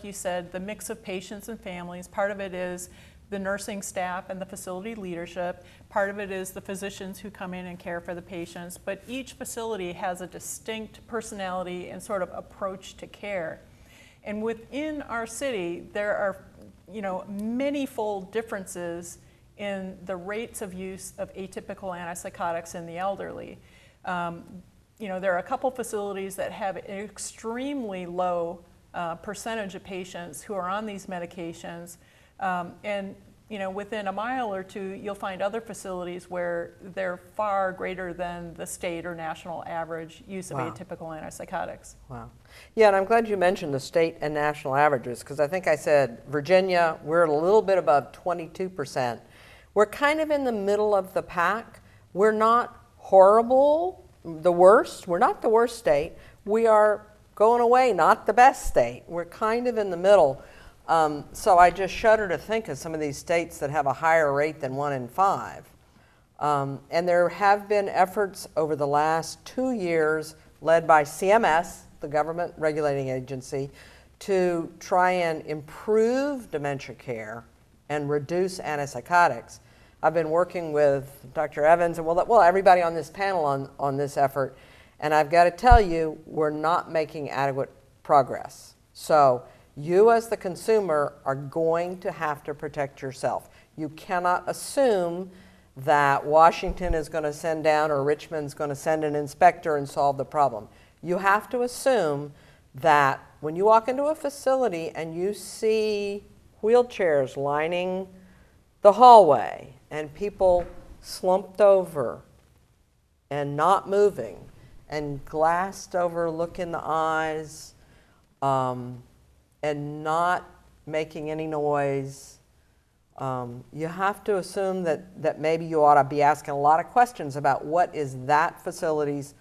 like you said, the mix of patients and families. Part of it is the nursing staff and the facility leadership. Part of it is the physicians who come in and care for the patients. But each facility has a distinct personality and sort of approach to care. And within our city, there are, many-fold differences in the rates of use of atypical antipsychotics in the elderly. There are a couple facilities that have an extremely low percentage of patients who are on these medications. Within a mile or two, you'll find other facilities where they're far greater than the state or national average use of atypical antipsychotics. Wow. Yeah, and I'm glad you mentioned the state and national averages, because I think I said Virginia, we're a little bit above 22%. We're kind of in the middle of the pack. We're not horrible, the worst. We're not the worst state. We are going away, not the best state. We're kind of in the middle. So I just shudder to think of some of these states that have a higher rate than 1 in 5. And there have been efforts over the last 2 years led by CMS, the government regulating agency, to try and improve dementia care and reduce antipsychotics. I've been working with Dr. Evans and everybody on this panel on this effort, and I've got to tell you, we're not making adequate progress. So you as the consumer are going to have to protect yourself. You cannot assume that Washington is going to send down or Richmond's going to send an inspector and solve the problem. You have to assume that when you walk into a facility and you see wheelchairs lining the hallway and people slumped over and not moving and glassed over look in the eyes and not making any noise, you have to assume that maybe you ought to be asking a lot of questions about what is that facility's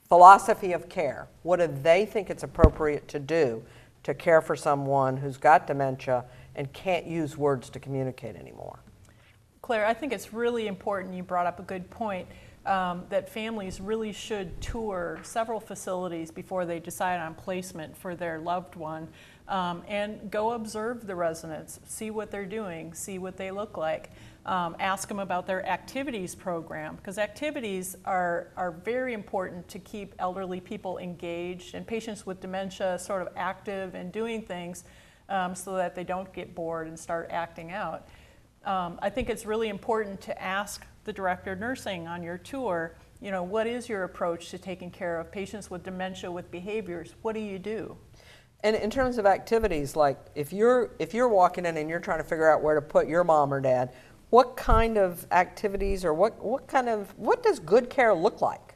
philosophy of care. What do they think it's appropriate to do to care for someone who's got dementia and can't use words to communicate anymore? Claire, I think it's really important, you brought up a good point, that families really should tour several facilities before they decide on placement for their loved one, and go observe the residents, see what they're doing, see what they look like. Ask them about their activities program, because activities are very important to keep elderly people engaged and patients with dementia sort of active and doing things so that they don't get bored and start acting out. I think it's really important to ask the director of nursing on your tour, what is your approach to taking care of patients with dementia with behaviors? What do you do? And in terms of activities, like if you're walking in and you're trying to figure out where to put your mom or dad, what kind of activities or what does good care look like?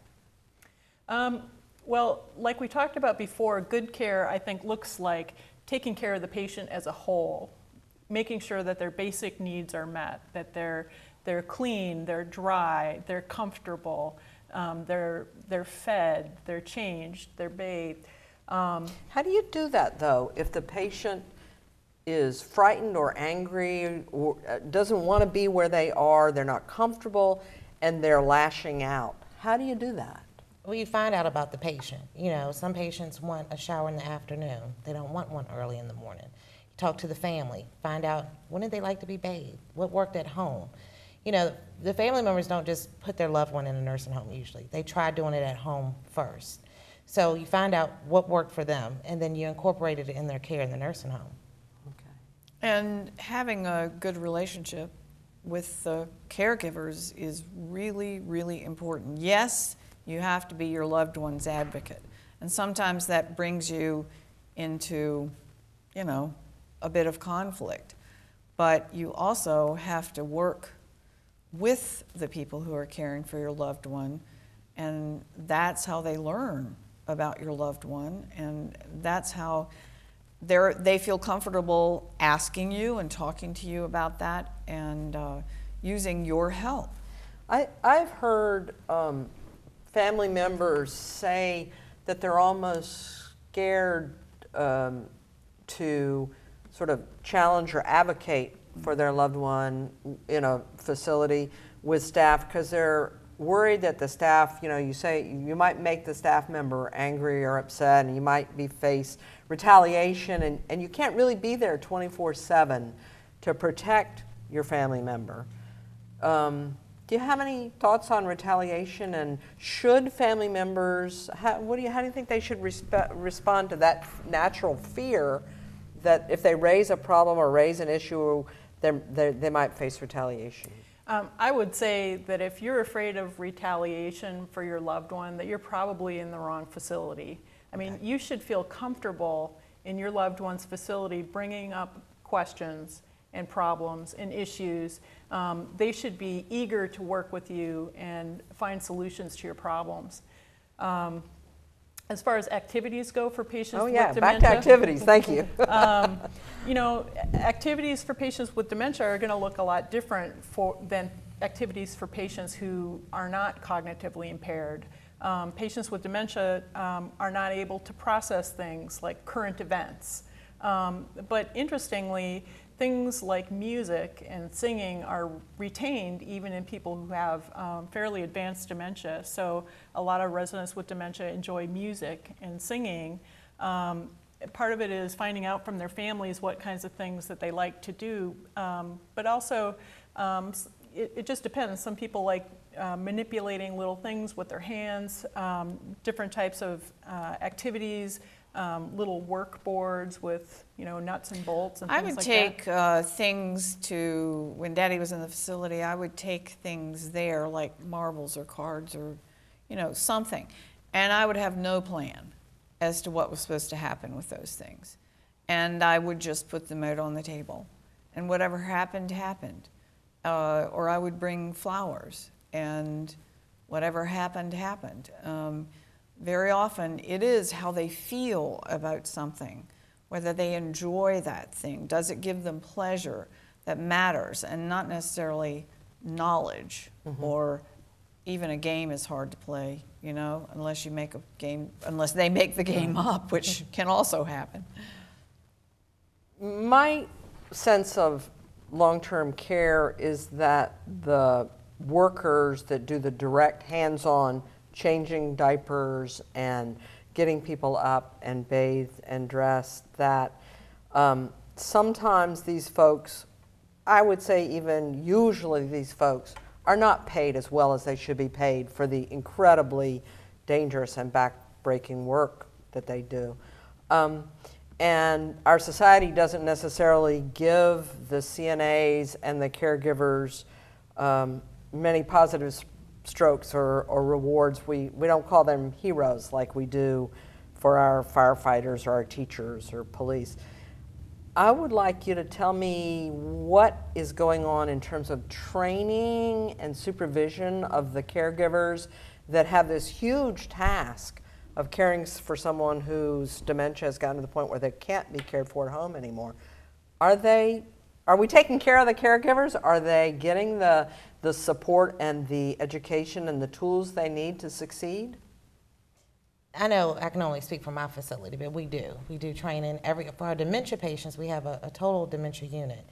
Well, like we talked about before, good care I think looks like taking care of the patient as a whole, making sure that their basic needs are met, that they're clean, they're dry, they're comfortable, they're fed, they're changed, they're bathed. How do you do that though if the patient is frightened or angry or doesn't want to be where they are, they're not comfortable, and they're lashing out? How do you do that? Well, you find out about the patient. Some patients want a shower in the afternoon. They don't want one early in the morning. You talk to the family, find out when did they like to be bathed, what worked at home. The family members don't just put their loved one in a nursing home usually. They try doing it at home first. So you find out what worked for them, and then you incorporate it in their care in the nursing home. And having a good relationship with the caregivers is really, really important. Yes, you have to be your loved one's advocate. And sometimes that brings you into, a bit of conflict. But you also have to work with the people who are caring for your loved one, and that's how they learn about your loved one, and that's how they feel comfortable asking you and talking to you about that and using your help. I've heard family members say that they're almost scared to sort of challenge or advocate for their loved one in a facility with staff because they're worried that the staff, you say you might make the staff member angry or upset, and you might be face retaliation, and you can't really be there 24/7 to protect your family member. Do you have any thoughts on retaliation, and should family members, how do you think they should respond to that natural fear that if they raise a problem or raise an issue, they might face retaliation? I would say that if you're afraid of retaliation for your loved one, that you're probably in the wrong facility. I mean, you should feel comfortable in your loved one's facility bringing up questions and problems and issues. They should be eager to work with you and find solutions to your problems. As far as activities go for patients with dementia. Back to activities, thank you. Activities for patients with dementia are going to look a lot different than activities for patients who are not cognitively impaired. Patients with dementia are not able to process things like current events. But interestingly, things like music and singing are retained even in people who have fairly advanced dementia. So a lot of residents with dementia enjoy music and singing. Part of it is finding out from their families what kinds of things that they like to do. But also, it just depends. Some people like manipulating little things with their hands, different types of activities, little work boards with nuts and bolts and things like that. I would take things to, when Daddy was in the facility, I would take things there like marbles or cards or something, and I would have no plan as to what was supposed to happen with those things, and I would just put them out on the table, and whatever happened happened. Or I would bring flowers, and whatever happened happened. Very often it is how they feel about something, whether they enjoy that thing, does it give them pleasure, that matters, and not necessarily knowledge. Or even a game is hard to play, unless you make a game, unless they make the game up, which can also happen. My sense of long-term care is that the workers that do the direct hands-on changing diapers and getting people up and bathed and dressed, that sometimes these folks, I would say even usually these folks, are not paid as well as they should be paid for the incredibly dangerous and back-breaking work that they do. And our society doesn't necessarily give the CNAs and the caregivers many positive strokes or rewards. We don't call them heroes like we do for our firefighters or our teachers or police. I would like you to tell me what is going on in terms of training and supervision of the caregivers that have this huge task of caring for someone whose dementia has gotten to the point where they can't be cared for at home anymore. Are we taking care of the caregivers? Are they getting the support and the education and the tools they need to succeed? I know I can only speak for my facility, but we do training. For our dementia patients, we have a total dementia unit.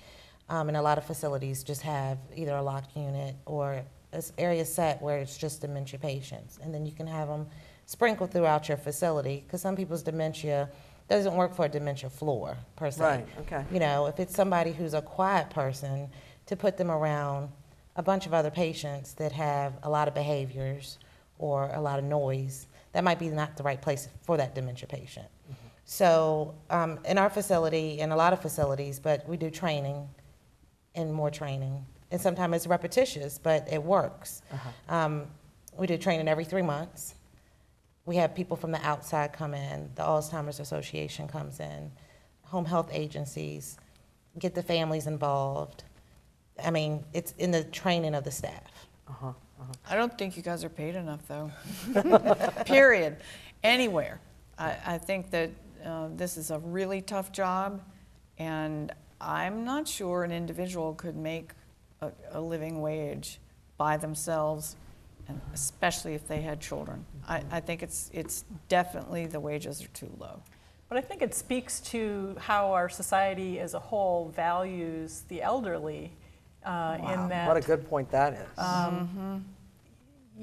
And a lot of facilities just have either a locked unit or an area set where it's just dementia patients. And then you can have them sprinkled throughout your facility, because some people's dementia doesn't work for a dementia floor per se. Right, okay. If it's somebody who's a quiet person, to put them around a bunch of other patients that have a lot of behaviors or a lot of noise, that might be not the right place for that dementia patient. So in our facility, in a lot of facilities, but we do training and more training. And sometimes it's repetitious, but it works. We do training every 3 months. We have people from the outside come in. The Alzheimer's Association comes in. Home health agencies, get the families involved. I mean, it's in the training of the staff. I don't think you guys are paid enough, though. Period. Anywhere. I think that this is a really tough job, and I'm not sure an individual could make a living wage by themselves, and especially if they had children. I think it's definitely the wages are too low. But I think it speaks to how our society as a whole values the elderly. In that, what a good point that is.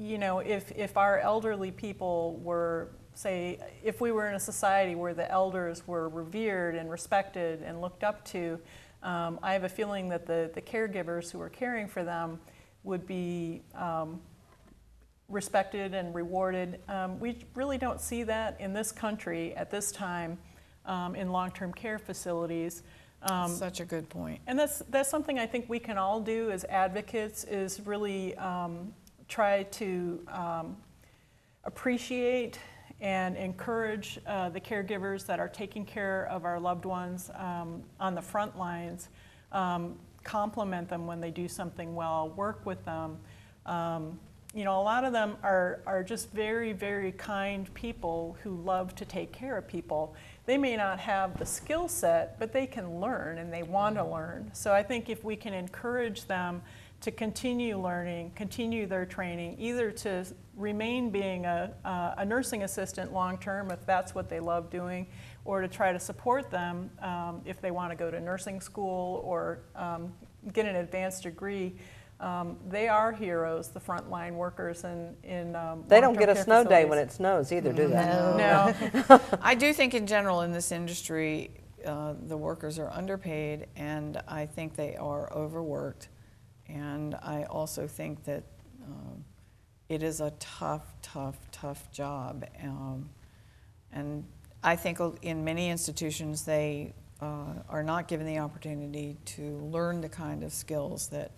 you know, if our elderly people were, say, if we were in a society where the elders were revered and respected and looked up to, I have a feeling that the caregivers who are caring for them would be respected and rewarded. We really don't see that in this country at this time in long-term care facilities. Such a good point. And that's something I think we can all do as advocates, is really try to appreciate and encourage the caregivers that are taking care of our loved ones on the front lines, compliment them when they do something well, work with them. You know, a lot of them are just very, very kind people who love to take care of people. They may not have the skill set, but they can learn and they want to learn. So I think if we can encourage them to continue learning, continue their training, either to remain being a nursing assistant long-term if that's what they love doing, or to try to support them if they want to go to nursing school or get an advanced degree. They are heroes, the frontline workers in They don't get a snow day facilities. when it snows either, do they? No. I do think in general in this industry, the workers are underpaid, and I think they are overworked. And I also think that it is a tough, tough, tough job. And I think in many institutions they are not given the opportunity to learn the kind of skills that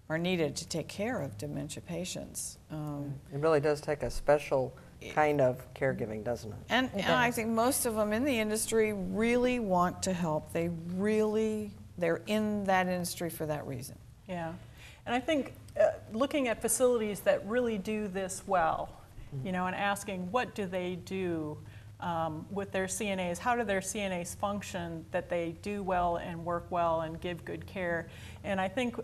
are needed to take care of dementia patients. It really does take a special kind of caregiving, doesn't it? And I think most of them in the industry really want to help. They're in that industry for that reason. Yeah, and I think looking at facilities that really do this well, you know, and asking what do they do with their CNAs, how do their CNAs function that they do well and work well and give good care. And I think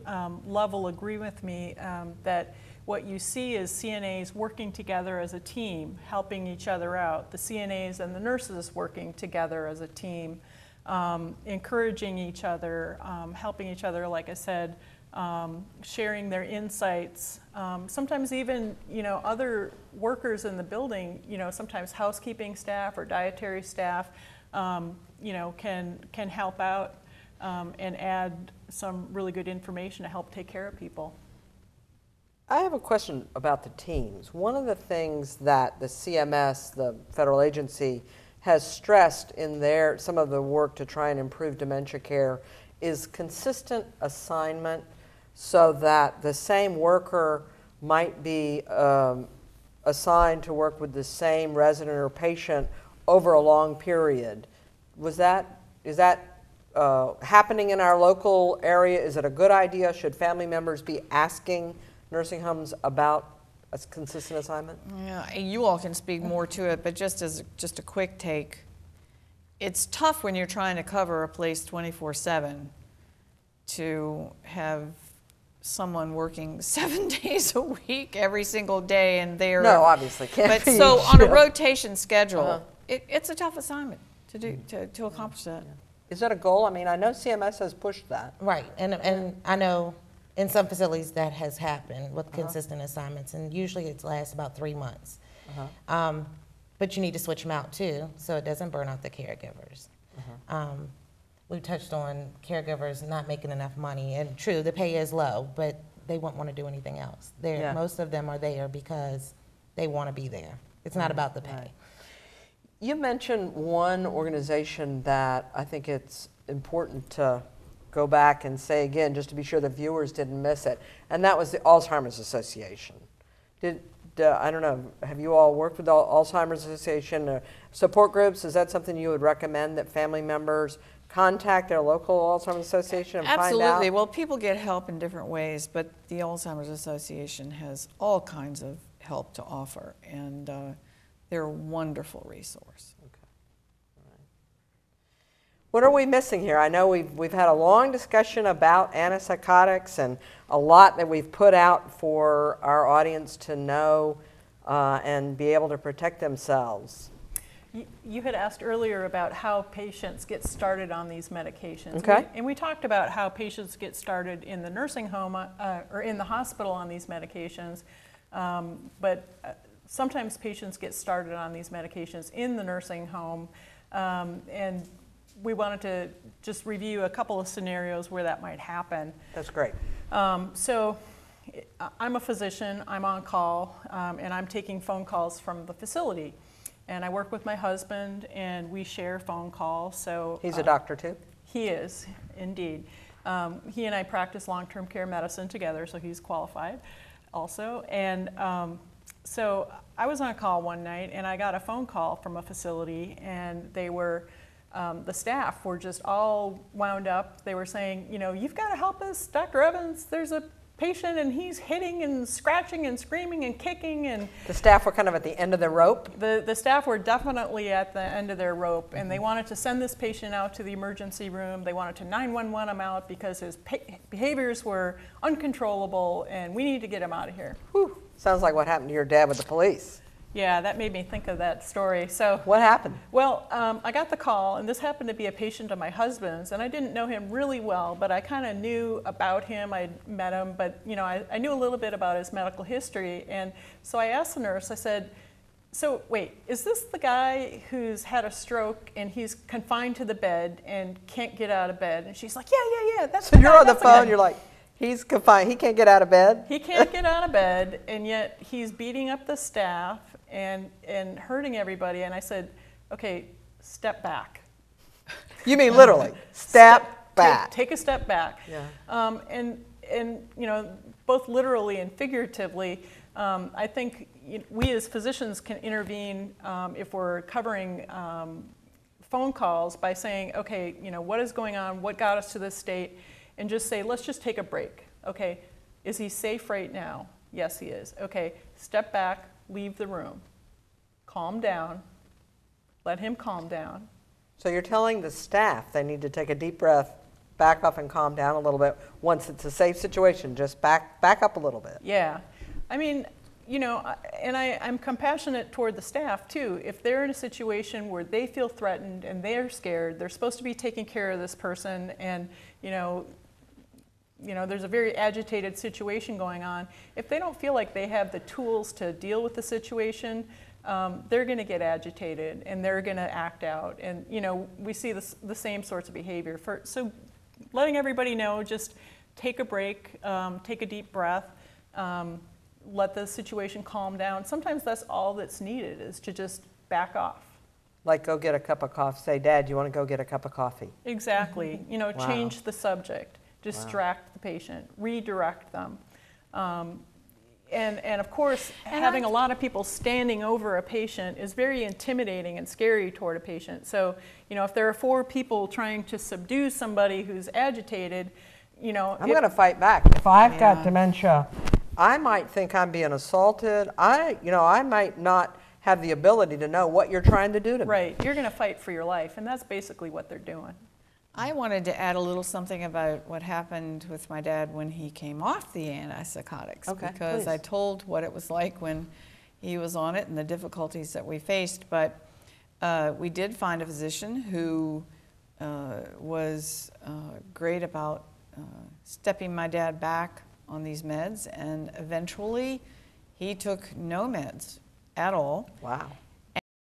Love will agree with me that what you see is CNAs working together as a team, helping each other out, the CNAs and the nurses working together as a team, encouraging each other, helping each other, like I said, sharing their insights. Sometimes even, you know, other workers in the building, you know, sometimes housekeeping staff or dietary staff, you know, can help out and add some really good information to help take care of people. I have a question about the teams. One of the things that the CMS, the federal agency, has stressed in some of the work to try and improve dementia care is consistent assignment, so that the same worker might be assigned to work with the same resident or patient over a long period. Is that happening in our local area? Is it a good idea? Should family members be asking nursing homes about a consistent assignment? Yeah, you all can speak more to it, but just a quick take, it's tough when you're trying to cover a place 24/7 to have someone working 7 days a week every single day, and they're No, obviously can't but be. so on a rotation schedule, it's a tough assignment to do to accomplish that. Is that a goal? I mean, I know CMS has pushed that. Right, and I know in some facilities that has happened with consistent assignments, and usually it lasts about 3 months. But you need to switch them out too, so it doesn't burn out the caregivers. We touched on caregivers not making enough money, and true, the pay is low, but they won't want to do anything else. Most of them are there because they want to be there. It's not about the pay. Right. You mentioned one organization that I think it's important to go back and say again, just to be sure the viewers didn't miss it, and that was the Alzheimer's Association. I don't know, have you all worked with the Alzheimer's Association support groups? Is that something you would recommend that family members contact their local Alzheimer's Association and Absolutely. find out? Well, people get help in different ways, but the Alzheimer's Association has all kinds of help to offer, and they're a wonderful resource. Okay. All right. What are we missing here? I know we've had a long discussion about antipsychotics and a lot that we've put out for our audience to know and be able to protect themselves. You had asked earlier about how patients get started on these medications. Okay. And we talked about how patients get started in the nursing home or in the hospital on these medications. But sometimes patients get started on these medications in the nursing home, and we wanted to just review a couple of scenarios where that might happen. That's great. So I'm a physician, I'm on call, and I'm taking phone calls from the facility. And I work with my husband, and we share phone calls. So He's a doctor too? He is, indeed. He and I practice long-term care medicine together, so he's qualified also. And so I was on call one night, and I got a phone call from a facility, and they were, the staff were just all wound up. They were saying, you know, you've got to help us, Dr. Evans, there's a patient and he's hitting and scratching and screaming and kicking. And The staff were kind of at the end of the rope? the staff were definitely at the end of their rope, and they wanted to send this patient out to the emergency room. They wanted to 911 him out because his behaviors were uncontrollable, and we need to get him out of here. Whew. Sounds like what happened to your dad with the police. Yeah, that made me think of that story. So, What happened? well, I got the call, and this happened to be a patient of my husband's, and I didn't know him really well, but I kind of knew about him. I'd met him, but you know, I knew a little bit about his medical history, and so I asked the nurse, I said, so wait, is this the guy who's had a stroke and he's confined to the bed and can't get out of bed? And she's like, yeah, that's So the you're guy, on the that's guy." phone, you're like, he's confined, he can't get out of bed? He can't get out of bed, and yet he's beating up the staff and hurting everybody. And I said, okay, step back. You mean literally? Step back. Take a step back. Yeah. And you know, both literally and figuratively, I think we as physicians can intervene if we're covering phone calls by saying, okay, you know, what is going on? What got us to this state? And just say, let's just take a break. Okay, is he safe right now? Yes, he is. Okay, step back, leave the room. Calm down. Let him calm down. So you're telling the staff they need to take a deep breath, back up and calm down a little bit. Once it's a safe situation, just back up a little bit. Yeah. I mean, you know, and I'm compassionate toward the staff too. If they're in a situation where they feel threatened and they're scared, they're supposed to be taking care of this person, and you know, there's a very agitated situation going on. If they don't feel like they have the tools to deal with the situation, they're going to get agitated and they're going to act out. And you know, we see the same sorts of behavior. So letting everybody know, just take a break, take a deep breath, let the situation calm down. Sometimes that's all that's needed, is to just back off. Like go get a cup of coffee. Say, Dad, you want to go get a cup of coffee? Exactly. You know, Wow. change the subject, distract the patient, redirect them. And of course, having a lot of people standing over a patient is very intimidating and scary toward a patient. So, you know, if there are 4 people trying to subdue somebody who's agitated, you know. I'm going to fight back. If I've got dementia, I might think I'm being assaulted. I might not have the ability to know what you're trying to do to me. Right, you're going to fight for your life, and that's basically what they're doing. I wanted to add a little something about what happened with my dad when he came off the antipsychotics, Okay, because please. I told what it was like when he was on it and the difficulties that we faced. But we did find a physician who was great about stepping my dad back on these meds, and eventually he took no meds at all. Wow.